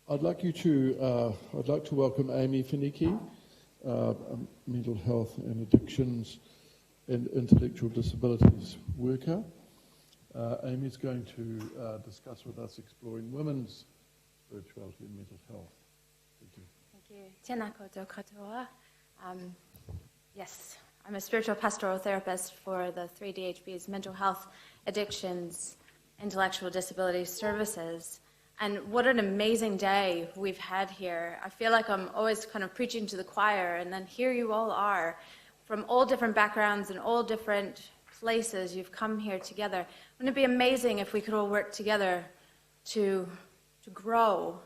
I'd like to welcome Amy Finiki, a mental health and addictions and intellectual disabilities worker. Amy's going to discuss with us exploring women's spirituality and mental health. Thank you. Thank you. Tēnā koutou katoa. Yes, I'm a spiritual pastoral therapist for the 3DHB's mental health, addictions, intellectual disability services. And what an amazing day we've had here. I feel like I'm always kind of preaching to the choir, and then here you all are from all different backgrounds and all different places. You've come here together. Wouldn't it be amazing if we could all work together to grow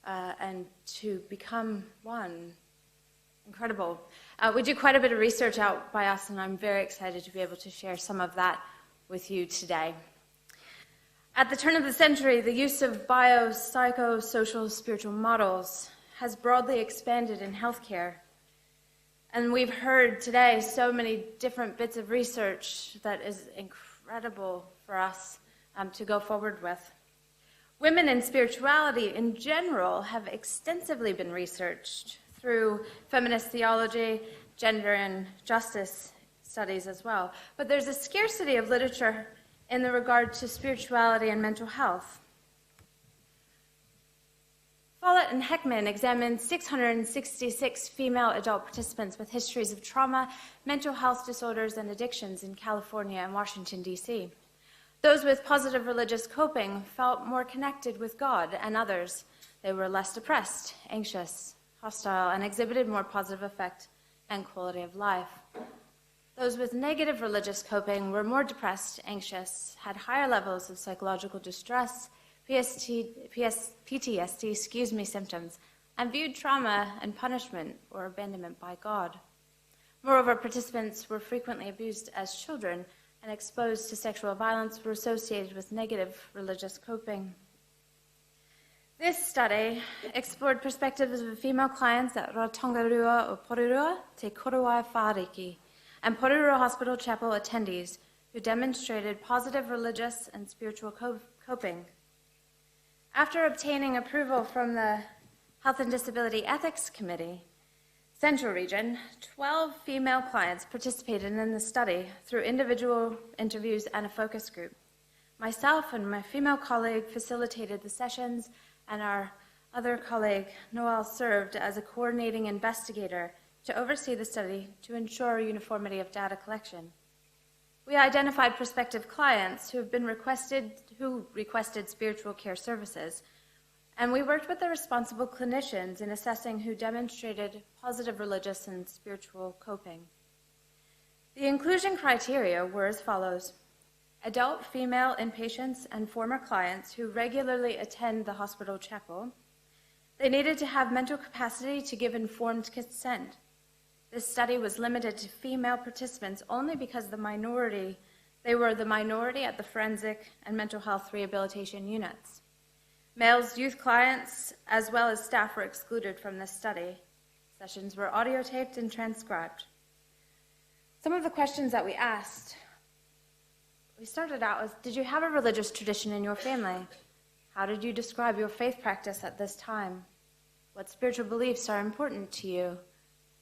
and to become one? Incredible. We do quite a bit of research out by us, and I'm very excited to be able to share some of that with you today. At the turn of the century, the use of bio-psycho-social spiritual models has broadly expanded in healthcare. And we've heard today so many different bits of research that is incredible for us to go forward with. Women in spirituality in general have extensively been researched through feminist theology, gender and justice studies as well. But there's a scarcity of literature in the regard to spirituality and mental health. Follett and Heckman examined 666 female adult participants with histories of trauma, mental health disorders, and addictions in California and Washington, D.C. Those with positive religious coping felt more connected with God and others. They were less depressed, anxious, hostile, and exhibited more positive affect and quality of life. Those with negative religious coping were more depressed, anxious, had higher levels of psychological distress, PTSD, symptoms, and viewed trauma and punishment or abandonment by God. Moreover, participants were frequently abused as children and exposed to sexual violence were associated with negative religious coping. This study explored perspectives of female clients at Ratongarua o Porirua te Korowai Whāriki, and Porirua Hospital Chapel attendees who demonstrated positive religious and spiritual coping. After obtaining approval from the Health and Disability Ethics Committee, Central Region, 12 female clients participated in the study through individual interviews and a focus group. Myself and my female colleague facilitated the sessions, and our other colleague, Noel, served as a coordinating investigator to oversee the study to ensure uniformity of data collection. We identified prospective clients who requested spiritual care services, and we worked with the responsible clinicians in assessing who demonstrated positive religious and spiritual coping. The inclusion criteria were as follows: adult female inpatients and former clients who regularly attend the hospital chapel. They needed to have mental capacity to give informed consent. This study was limited to female participants only because they were the minority at the forensic and mental health rehabilitation units. Males, youth clients, as well as staff were excluded from this study. Sessions were audio taped and transcribed. Some of the questions that we asked, we started out with, did you have a religious tradition in your family? How did you describe your faith practice at this time? What spiritual beliefs are important to you?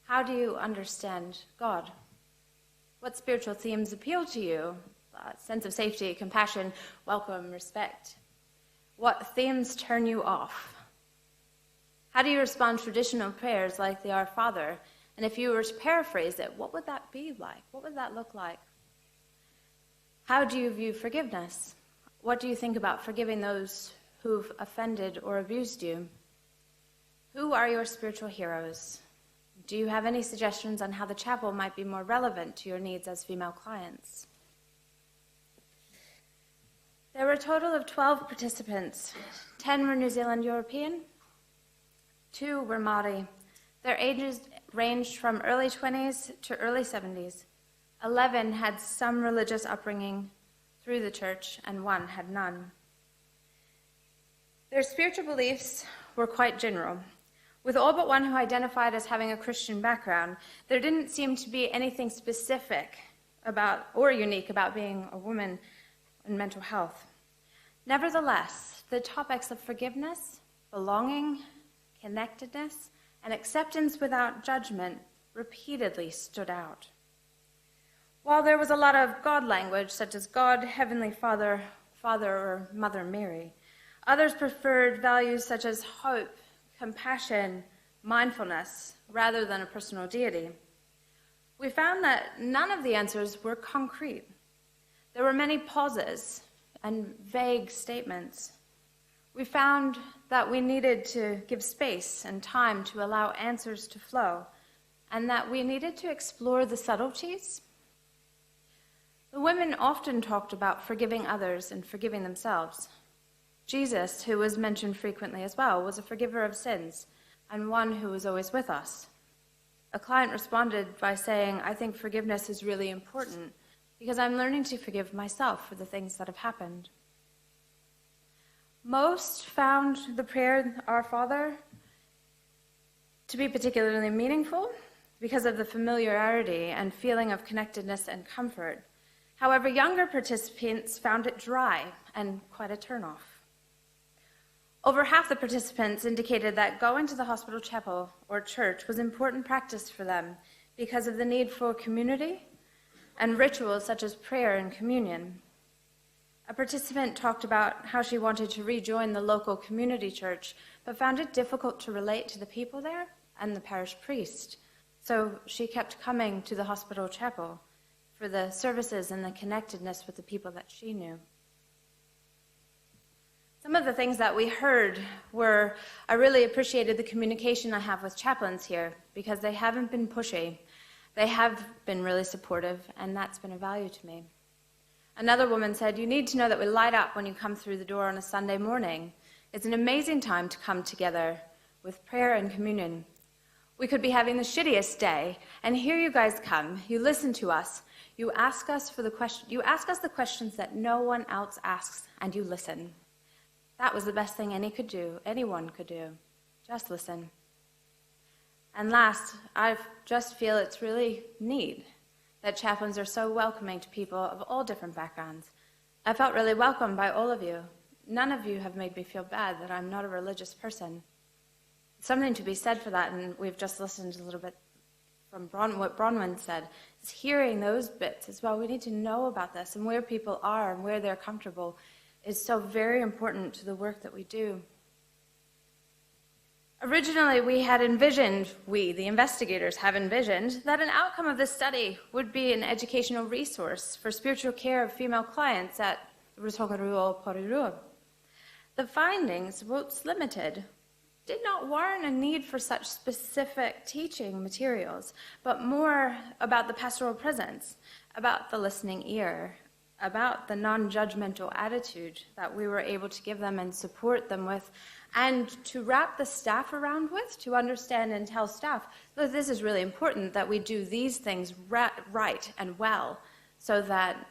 How do you understand God? What spiritual themes appeal to you? Sense of safety, compassion, welcome, respect. What themes turn you off? How do you respond to traditional prayers like the Our Father? And if you were to paraphrase it, what would that be like? What would that look like? How do you view forgiveness? What do you think about forgiving those who've offended or abused you? Who are your spiritual heroes? Do you have any suggestions on how the chapel might be more relevant to your needs as female clients? There were a total of 12 participants. 10 were New Zealand European, 2 were Māori. Their ages ranged from early 20s to early 70s. 11 had some religious upbringing through the church, and 1 had none. Their spiritual beliefs were quite general. With all but 1 who identified as having a Christian background, there didn't seem to be anything specific about or unique about being a woman in mental health. Nevertheless, the topics of forgiveness, belonging, connectedness, and acceptance without judgment repeatedly stood out. While there was a lot of God language, such as God, Heavenly Father, Father, or Mother Mary, others preferred values such as hope, compassion, mindfulness, rather than a personal deity. We found that none of the answers were concrete. There were many pauses and vague statements. We found that we needed to give space and time to allow answers to flow, and that we needed to explore the subtleties. The women often talked about forgiving others and forgiving themselves. Jesus, who was mentioned frequently as well, was a forgiver of sins and one who was always with us. A client responded by saying, "I think forgiveness is really important because I'm learning to forgive myself for the things that have happened." Most found the prayer, Our Father, to be particularly meaningful because of the familiarity and feeling of connectedness and comfort. However, younger participants found it dry and quite a turnoff. Over half the participants indicated that going to the hospital chapel or church was important practice for them because of the need for community and rituals such as prayer and communion. A participant talked about how she wanted to rejoin the local community church, but found it difficult to relate to the people there and the parish priest. So she kept coming to the hospital chapel for the services and the connectedness with the people that she knew. Some of the things that we heard were, I really appreciated the communication I have with chaplains here because they haven't been pushy. They have been really supportive, and that's been a value to me. Another woman said, "You need to know that we light up when you come through the door on a Sunday morning. It's an amazing time to come together with prayer and communion. We could be having the shittiest day, and here you guys come. You listen to us. You ask us the questions that no one else asks, and you listen. That was the best thing anyone could do. Just listen." And last, I just feel it's really neat that chaplains are so welcoming to people of all different backgrounds. I felt really welcomed by all of you. None of you have made me feel bad that I'm not a religious person. Something to be said for that, and we've just listened a little bit from what Bronwyn said, is hearing those bits as well. We need to know about this and where people are and where they're comfortable is so very important to the work that we do. Originally, we had envisioned, the investigators have envisioned, that an outcome of this study would be an educational resource for spiritual care of female clients at Otago Porirua. The findings, whilst limited, did not warrant a need for such specific teaching materials, but more about the pastoral presence, about the listening ear, about the non-judgmental attitude that we were able to give them and support them with, and to wrap the staff around with, to understand and tell staff that this is really important, that we do these things right and well, so that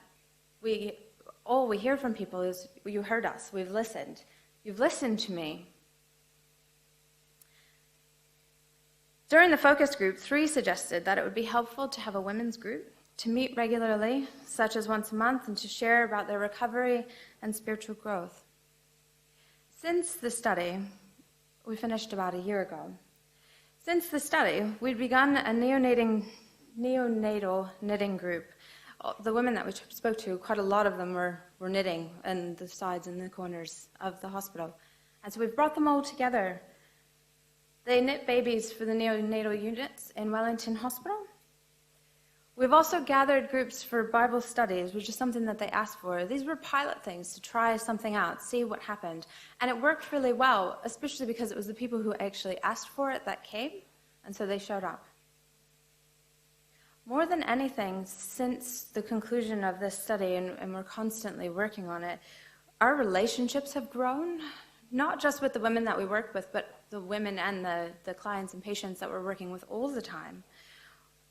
all we hear from people is, "You heard us, we've listened, you've listened to me." During the focus group, 3 suggested that it would be helpful to have a women's group, to meet regularly, such as once a month, and to share about their recovery and spiritual growth. Since the study, we finished about a year ago. Since the study, we'd begun a neonatal knitting group. The women that we spoke to, quite a lot of them were knitting in the sides and the corners of the hospital. And so we've brought them all together. They knit babies for the neonatal units in Wellington Hospital. We've also gathered groups for Bible studies, which is something that they asked for. These were pilot things to try something out, see what happened. And it worked really well, especially because it was the people who actually asked for it that came, and so they showed up. More than anything, since the conclusion of this study, and we're constantly working on it, our relationships have grown, not just with the women that we work with, but the women and the clients and patients that we're working with all the time.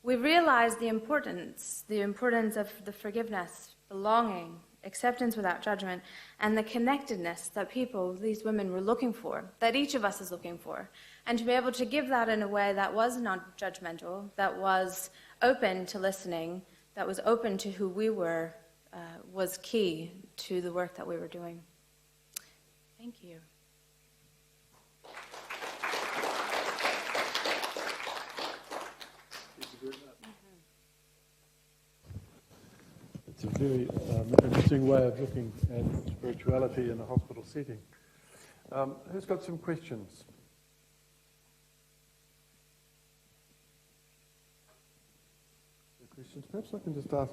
We realized the importance of the forgiveness, belonging, acceptance without judgment, and the connectedness that these women were looking for, that each of us is looking for. And to be able to give that in a way that was not judgmental, that was open to listening, that was open to who we were, was key to the work that we were doing. Thank you. very much. It's a very interesting way of looking at spirituality in a hospital setting. Who's got some questions? Questions? Perhaps I can just ask,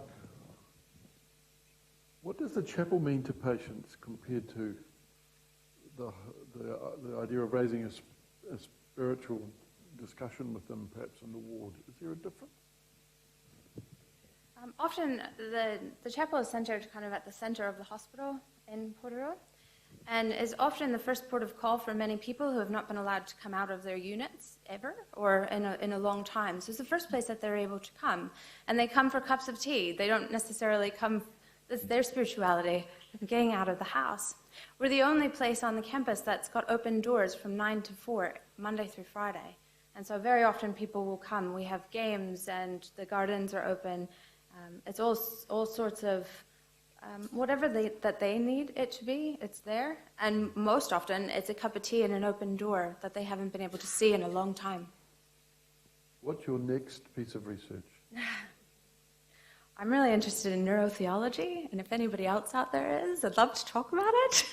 what does the chapel mean to patients compared to the idea of raising a spiritual discussion with them, perhaps in the ward? Is there a difference? Often the chapel is centered kind of at the center of the hospital in Portoro, and is often the first port of call for many people who have not been allowed to come out of their units ever or in a long time. So it's the first place that they're able to come. And they come for cups of tea. They don't necessarily come, it's their spirituality, getting out of the house. We're the only place on the campus that's got open doors from 9 to 4, Monday through Friday. And so very often people will come. We have games and the gardens are open. It's all sorts of whatever that they need it to be, it's there. And most often, it's a cup of tea and an open door that they haven't been able to see in a long time. What's your next piece of research? I'm really interested in neurotheology, and if anybody else out there is, I'd love to talk about it.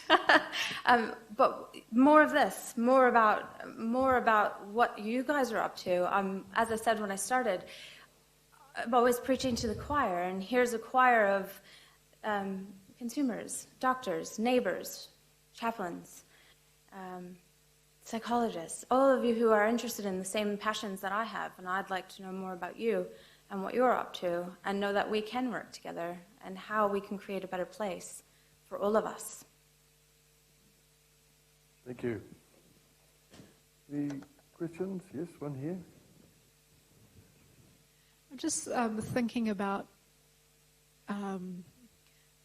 But more of this, more about what you guys are up to. As I said when I started, I'm always preaching to the choir, and here's a choir of consumers, doctors, neighbors, chaplains, psychologists, all of you who are interested in the same passions that I have, and I'd like to know more about you and what you're up to, and know that we can work together and how we can create a better place for all of us. Thank you. Any questions? Yes, one here. I'm just thinking about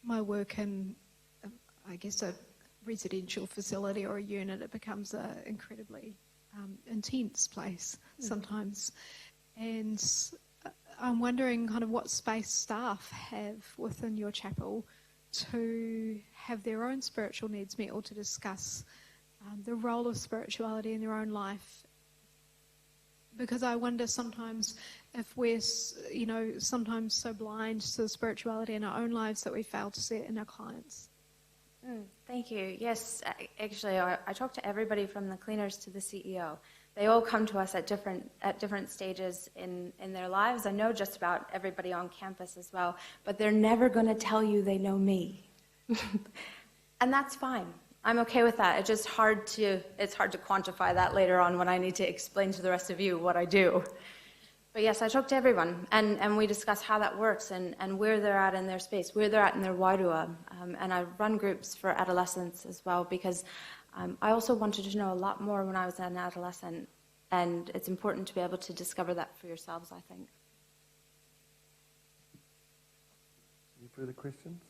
my work in, I guess, a residential facility or a unit. It becomes an incredibly intense place sometimes. And I'm wondering kind of what space staff have within your chapel to have their own spiritual needs met or to discuss the role of spirituality in their own life. Because I wonder sometimes if we're, sometimes so blind to the spirituality in our own lives that we fail to see it in our clients. Thank you. Yes, actually, I talk to everybody from the cleaners to the CEO. They all come to us at different stages in their lives. I know just about everybody on campus as well, but they're never going to tell you they know me. And that's fine. I'm okay with that. It's hard to quantify that later on when I need to explain to the rest of you what I do. But yes, I talk to everyone, and we discuss how that works and where they're at in their space, where they're at in their wairua. And I run groups for adolescents as well, because I also wanted to know a lot more when I was an adolescent, and it's important to be able to discover that for yourselves, I think. Any further questions?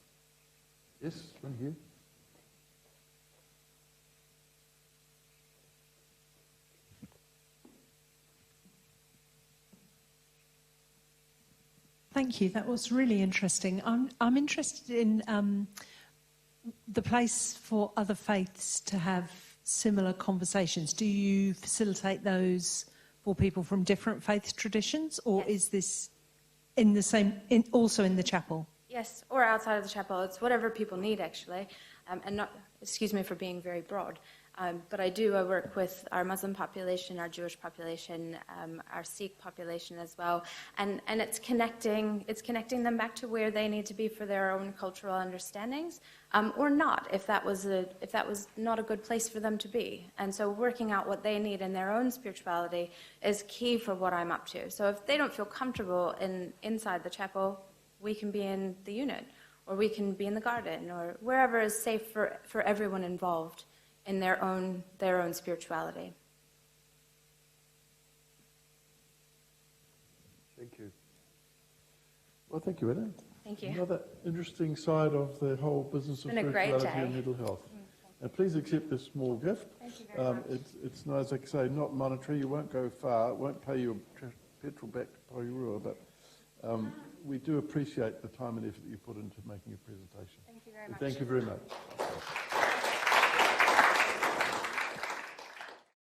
Yes, one here. Thank you. That was really interesting. I'm interested in the place for other faiths to have similar conversations. Do you facilitate those for people from different faith traditions, or is this in the same, also in the chapel? Yes, or outside of the chapel. It's whatever people need, actually, and not. Excuse me for being very broad. But I work with our Muslim population, our Jewish population, our Sikh population as well, and it's connecting them back to where they need to be for their own cultural understandings, or not, if that was not a good place for them to be. And so working out what they need in their own spirituality is key for what I'm up to. So if they don't feel comfortable inside the chapel, we can be in the unit, or we can be in the garden, or wherever is safe for everyone involved in their own spirituality. Thank you. Well, thank you, Anna. Thank you. Another interesting side of the whole business of spirituality and mental health. And please accept this small gift. Thank you very much. It's nice, like I say, not monetary. You won't go far. It won't pay your petrol back to Porirua, but we do appreciate the time and effort that you put into making a presentation. Thank you very much. Thank you very much.